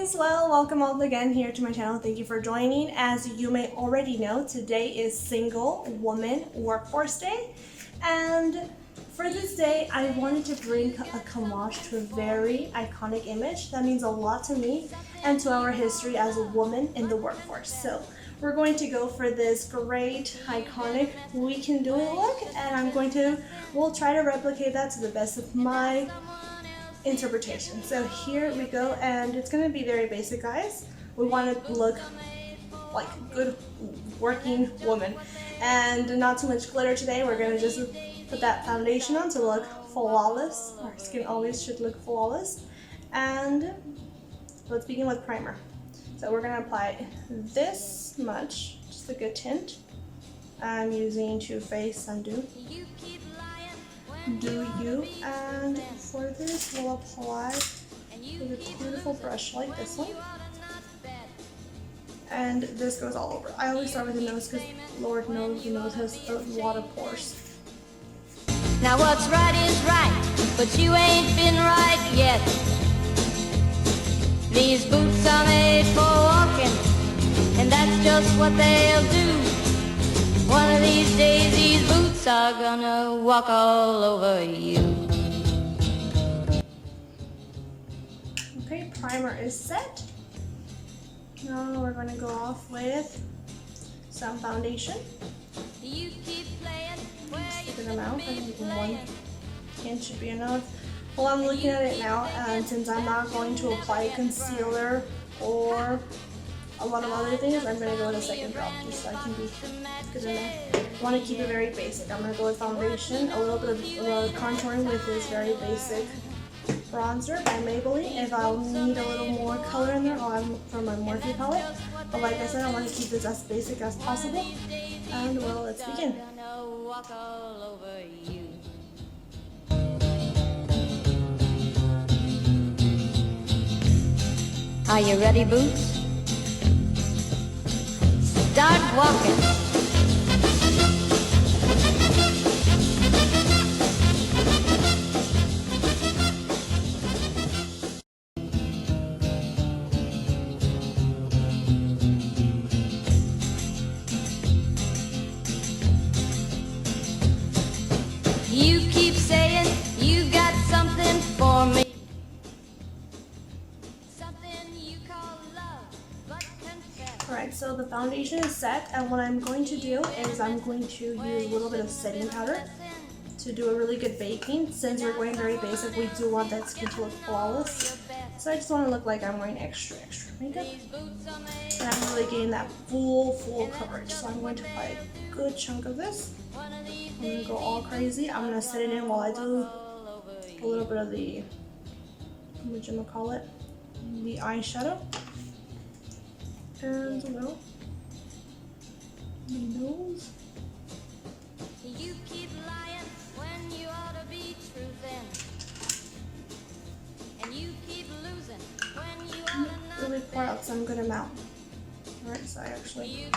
guys, well, welcome all again here to my channel. Thank you for joining. As you may already know, today is Single Woman Workforce Day, and for this day I wanted to bring a homage to a very iconic image that means a lot to me and to our history as a woman in the workforce. So we're going to go for this great iconic we can do it look, and we'll try to replicate that to the best of my interpretation. So here we go, and it's going to be very basic, guys. We want to look like a good working woman and not too much glitter today. We're going to just put that foundation on to look flawless. Our skin always should look flawless. And let's begin with primer. So we're going to apply this much, just a good tint. I'm using Too Faced Undo You, and for this we'll apply with a beautiful brush like this one, and this goes all over. I always start with the nose because Lord knows the nose has a lot of pores. Now what's right is right, but you ain't been right yet. These boots are made for walking, and that's just what they'll do. One of these days these boots are gonna walk all over you. Okay, primer is set. Now we're going to go off with some foundation. You keep playing where Stick them out. I think 1 inch should be enough. Well, I'm looking at it now, and since I'm not going to apply concealer or a lot of other things, I'm going to go with a second drop just so I can be good enough. I want to keep it very basic. I'm going to go with foundation, a little bit of contouring with this very basic bronzer by Maybelline. If I'll need a little more color in there, I'll add from my Morphe palette. But like I said, I want to keep this as basic as possible. And well, let's begin. Are you ready, Boots? Start walking. You keep saying you got something for me. Alright, so the foundation is set, and what I'm going to do is I'm going to use a little bit of setting powder to do a really good baking. Since we're going very basic, we do want that skin to look flawless. So I just want to look like I'm wearing extra makeup. And I'm really getting that full coverage. So I'm going to apply a good chunk of this. I'm going to go all crazy. I'm going to set it in while I do a little bit of the, the eyeshadow. And well, my nose. You keep lying when you ought to be truthing. And you keep losing when you ought to not. Really pour out some good amount. Alright, so I actually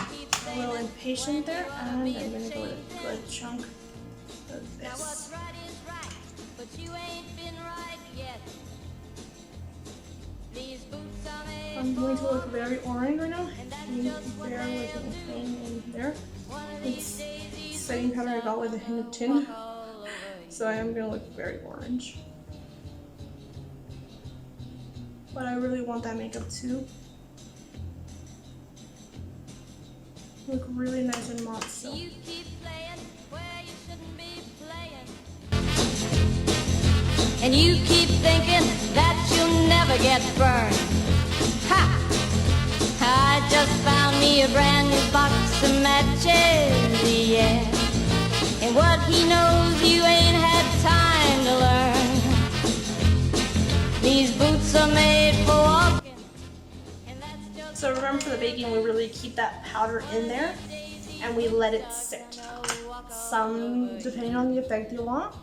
a little impatient there, and I'm gonna go with a good chunk of this. What's right is right, but you ain't been right yet. These boots are made. I'm going to look very orange right now. You bear with me hang in there. It's setting powder I got with a hint of tin, so I am going to look very orange. But I really want that makeup to look really nice and matte still. You keep playing where you shouldn't be playing. And you keep thinking that you'll never get burned. Ha! I just found me a brand new box of matches, yeah. And what he knows you ain't had time to learn. These boots are made for walking. And that's just So remember, for the baking, we really keep that powder in there and we let it sit. Some, depending on the effect you want,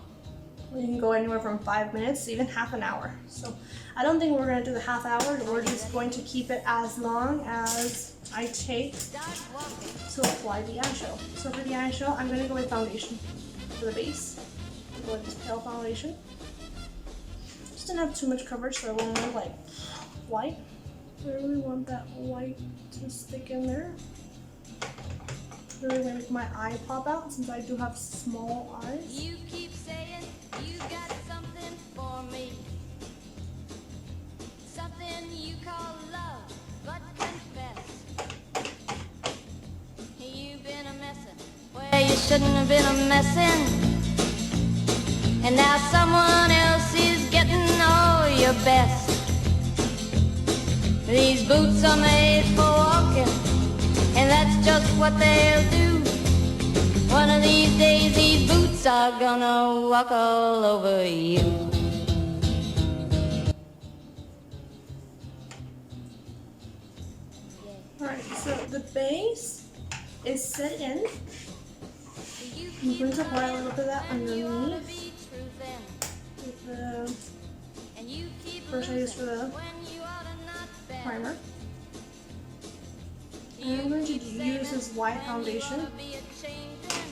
we can go anywhere from 5 minutes to even half an hour. So I don't think we're going to do the half hour. We're just going to keep it as long as I take to apply the eyeshadow. So for the eyeshadow, I'm going to go with foundation for the base. Go with this pale foundation. Just didn't have too much coverage, so it won't look like white. I really want that white to stick in there. Really make my eye pop out since I do have small eyes. You keep saying you got something for me, something you call love, but confess you've been a messin' where you shouldn't have been a messin', and now someone else is getting all your best. These boots are made for walking, and that's just what they'll do. One of these days these boots are gonna walk all over you. Alright, so the base is set in. I'm going to apply a little bit of that underneath. With the brush I use for the primer. And I'm going to use this white foundation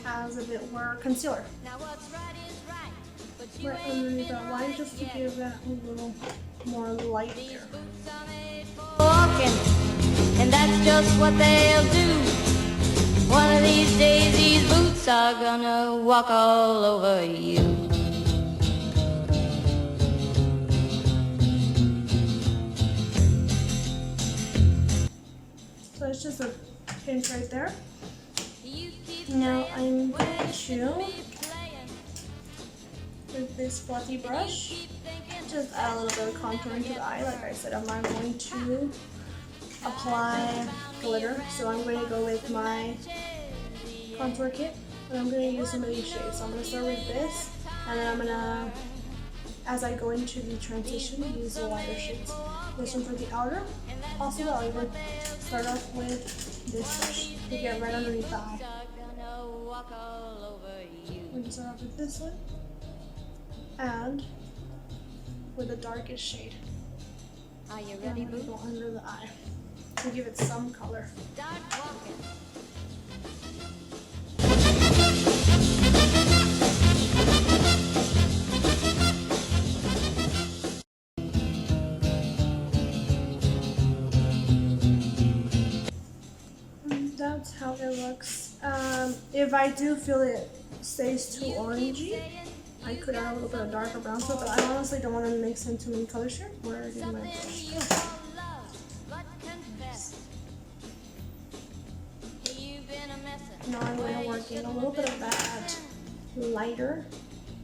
as a bit more concealer. Right underneath that white, just to give that a little more light there. Walking, and that's just what they'll do. One of these days these boots are gonna walk all over you. So it's just a pinch right there. Now I'm going to, with this fluffy brush, just add a little bit of contouring to the eye. Like I said, I'm not going to apply glitter, so I'm going to go with my contour kit, and I'm going to use some of these shades. So I'm going to start with this, and then I'm going to, as I go into the transition, use the lighter shades. This one for the outer. Also, I would start off with this brush to get right underneath the eye. I'm going to start off with this one, and with the darkest shade. Are you ready, I'm going to go under the eye to give it some color. Start walking. That's how it looks. If I do feel it stays too orangey, I could add a little bit of darker brown to it, but I honestly don't want to mix in too many colors here. Where did my brush go? Now I'm going to work in a little bit of that lighter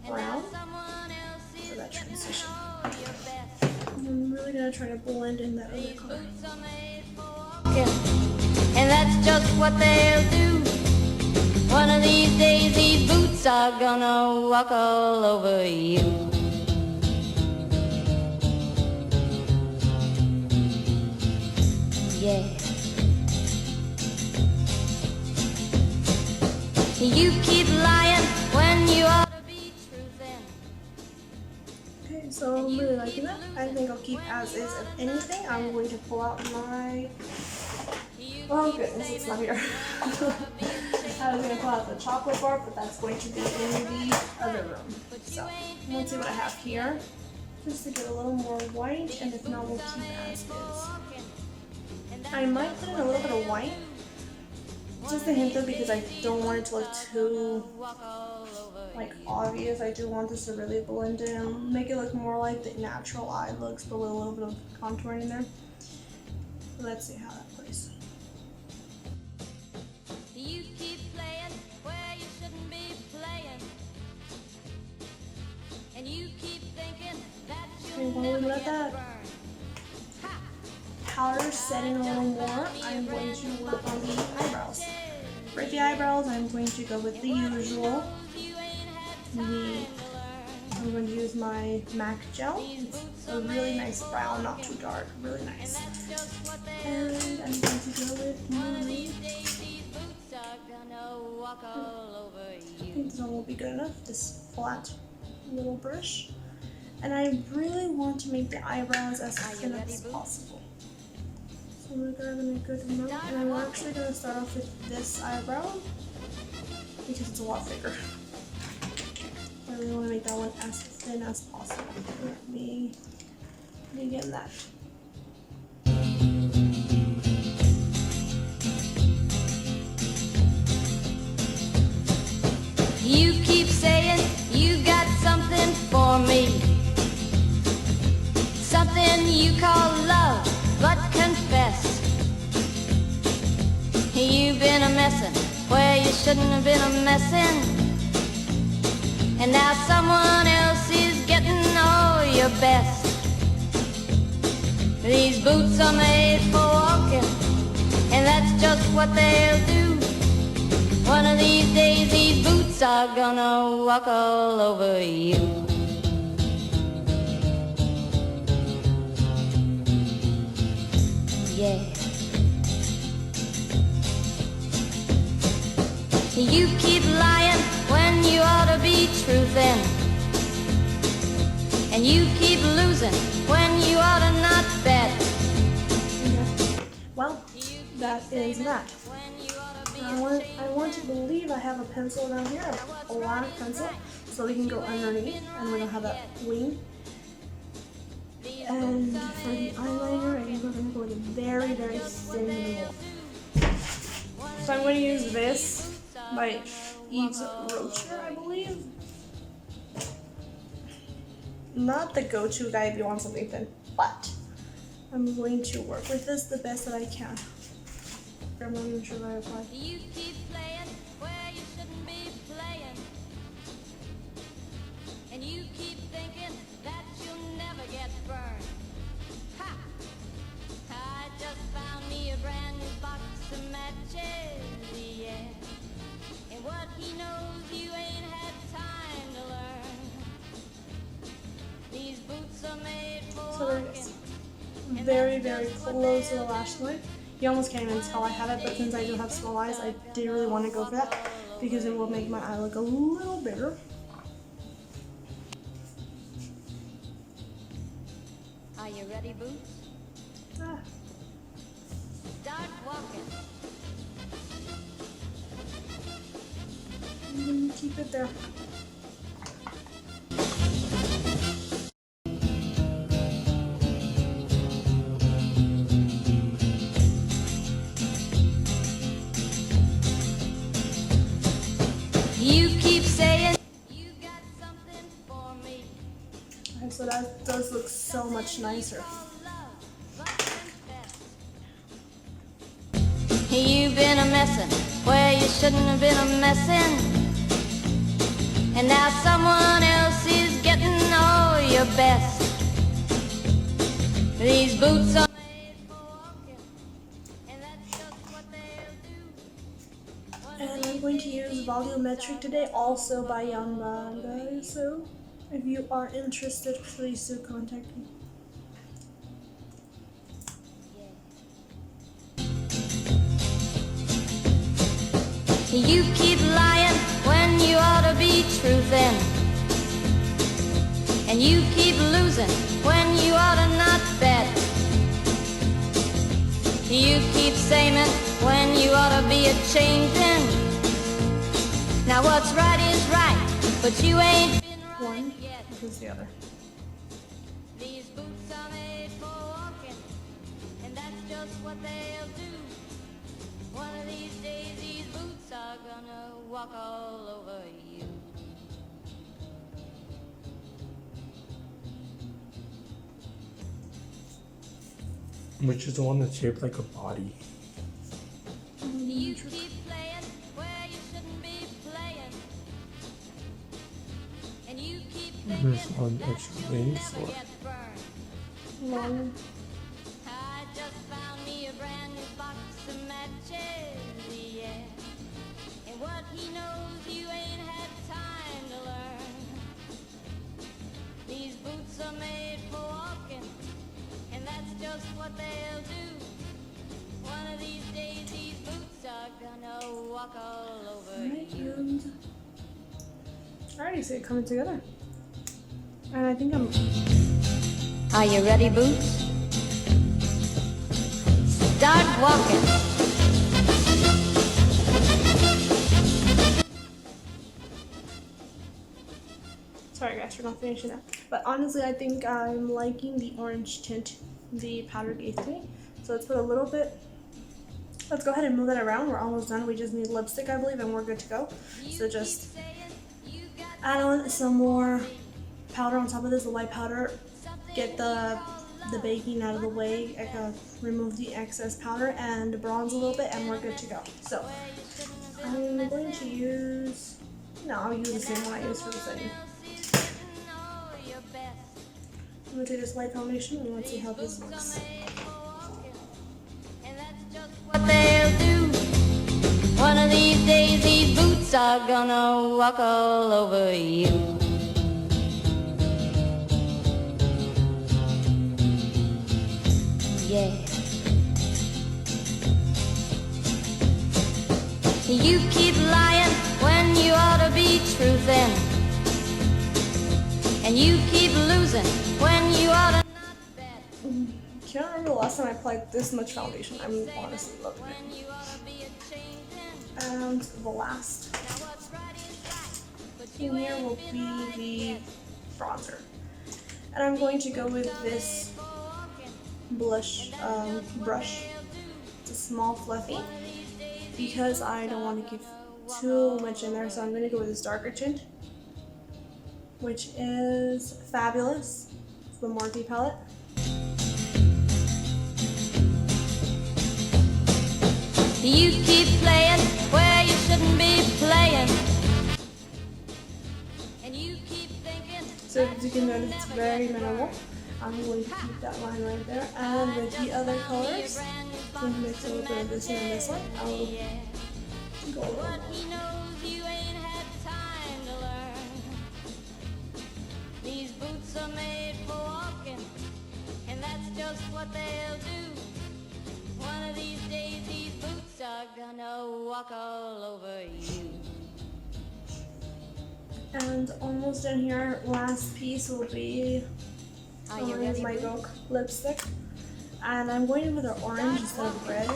brown for that transition. I'm really going to try to blend in that other color. And that's just what they'll do. One of these days these boots are gonna walk all over you. Yeah. You keep lying when you ought to be truthin'. Okay, so I'm really liking that. I think I'll keep as is. If anything, I'm going to pull out my... Oh goodness, it's not here. I was going to pull out the chocolate bar, but that's going to be in the other room. So, let's see what I have here. Just to get a little more white, and if not, we'll keep as is. I might put in a little bit of white. Just a hint though, because I don't want it to look too obvious. I do want this to really blend in and make it look more like the natural eye looks, but with a little bit of contouring in there. Let's see how that plays. You keep playing where you shouldn't be playing, and you keep thinking that you'll Okay, while we let that burn. powder set in a little more, I'm going to work on the eyebrows. For the eyebrows, I'm going to go with the usual. I'm going to use my MAC gel. It's a really nice brown, not too dark, really nice. And I'm going to go with my... I think this one will be good enough, this flat little brush. And I really want to make the eyebrows as thin as possible. So I'm going to grab in a good amount, and I'm actually going to start off with this eyebrow because it's a lot thicker. I really want to make that one as thin as possible. Let me begin that. call love, but confess you've been a messin' where you shouldn't have been a messin', and now someone else is getting all your best. These boots are made for walking, and that's just what they'll do. One of these days these boots are gonna walk all over you. Yeah. You keep lying when you ought to be truthin', and you keep losing when you ought to not bet. Well, that is that. I want to believe I have a pencil around here, a black pencil, so we can go underneath, and we're gonna have that wing. And for the eyeliner, I think we're gonna go with a very, very thin needle. So I'm going to use this by Yves Rocher, I believe. Not the go-to guy if you want something thin, but I'm going to work with this the best that I can. I'm not even sure that I applied. You keep playing where you shouldn't be playing, and you keep thinking that you'll never get burned. Ha! I just found me a brand new box of matches, yeah. And what he knows you ain't had time to learn. These boots are made for So there it is. Very, very close to the lash line. You almost can't even tell I have it, but since I do have small eyes, I did really want to go for that because it will make my eye look a little bigger. Are you ready, Boots? Ah. Start walking. Keep it there. You keep saying you got something for me. Okay, so that does look so much nicer. You've been a messin' where you shouldn't have been a messin', and now someone else is getting all your best. These boots are made for walking, and that's just what they'll do. And I'm going to use volumetric today, also by Yamba, guys. So if you are interested, please do contact me. You keep lying when you ought to be truthin', and you keep losing when you ought to not bet. You keep saying when you ought to be a-changin'. Now what's right is right, but you ain't been right One, yet. this is the other. These boots are made for walking, and that's just what they'll do. One of these days these boots are gonna walk all over you. Which is the one that's shaped like a body. You keep playing where you shouldn't be playing, and you keep thinking There's one that extra you'll wings never or- get burned. Long. I just found me a brand new box of matches, yeah. And what he knows you ain't had time to learn. These boots are made for walking, and that's just what they'll do. One of these days these boots are gonna walk all over Right, you. and I already see it coming together. And I think I'm Are you ready, Boots? Start walking. sorry guys for not finishing that. But honestly, I think I'm liking the orange tint the powder gave to me. So let's put a little bit. Let's go ahead and move that around. We're almost done. We just need lipstick, I believe, and we're good to go. So just add on some more powder on top of this, the white powder. Get the the baking out of the way. I can remove the excess powder and bronze a little bit, and we're good to go. So I'm going to use, no, I'll use the same one I used for the setting. I'm going to take this white foundation and let's see how this looks. What they'll do. One of these days these boots are gonna walk all over you. Yeah. You keep lying when you ought to be truthing. And you keep losing when you ought to not bet. Can't remember the last time I applied this much foundation. I'm honestly loving it. When you ought to be a changing. And the last Now what's right is right, but in here will be the bronzer. And I'm going to go with this blush brush. It's a small fluffy because I don't want to give too much in there, so I'm going to go with this darker tint, which is Fabulous. It's the Morphe palette. you keep playing where you shouldn't be playing. And you keep thinking. So as you can notice, it's very minimal. I'm going to keep that line right there. And with the other colors, I'm going to mix a little bit of this one and this one. I'll go a little But more. he knows you ain't had time to learn. These boots are made for walking, and that's just what they'll do. One of these days these boots are gonna walk all over you. And almost done here. Last piece will be Are you ready, my boo? Vogue lipstick. And I'm going in with an orange instead of red.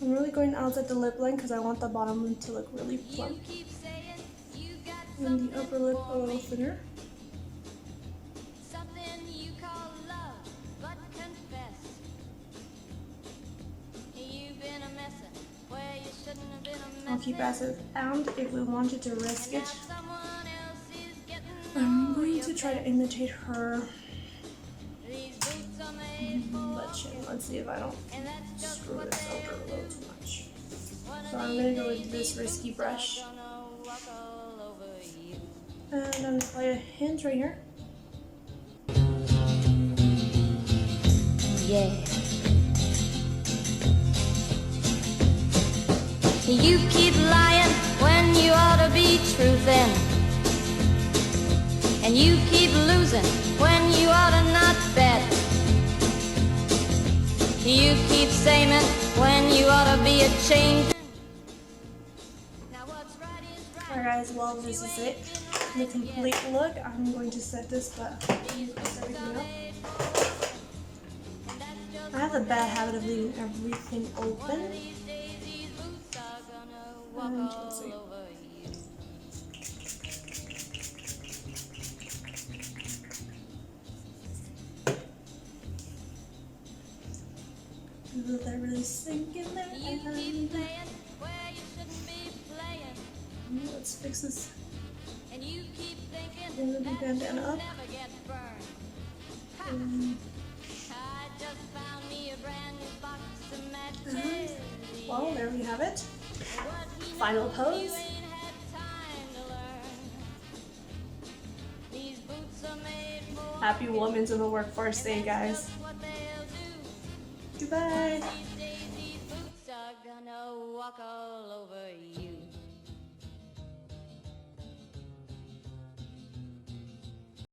I'm really going outside the lip line because I want the bottom lip to look really plump. You keep saying you got And the upper lip a little thinner. something you call love, but confess you've been a messin' where you shouldn't have been a messin'. I'll keep as it. And if we wanted to risk it, Someone else is getting I'm going to try to imitate her these boots are made for butt chin. Let's see if I don't and that's just screw what this they'll over a do. little too much. One So of I'm going to go with this risky brush. gonna walk all over you. And I'm going to apply a hint right here. Yeah. You keep lying when you ought to be truthing. And you keep losing when you ought to not bet. You keep saying when you ought to be a changing. Now what's right is right. Alright guys, well this is it. The complete look. I'm going to set this, but I'm going to close everything up. I have the bad habit of leaving everything open. And let's see. Let that really sink in there. And let's fix this. And you keep thinking Bring the bandana up. never get burned. And I just found me a brand new box of matches. well, there we have it. What he Final knows pose. you ain't had time to learn. These boots are made for Happy Women's in the Workforce Day, guys. just what they'll do. Goodbye. These days these boots are gonna walk all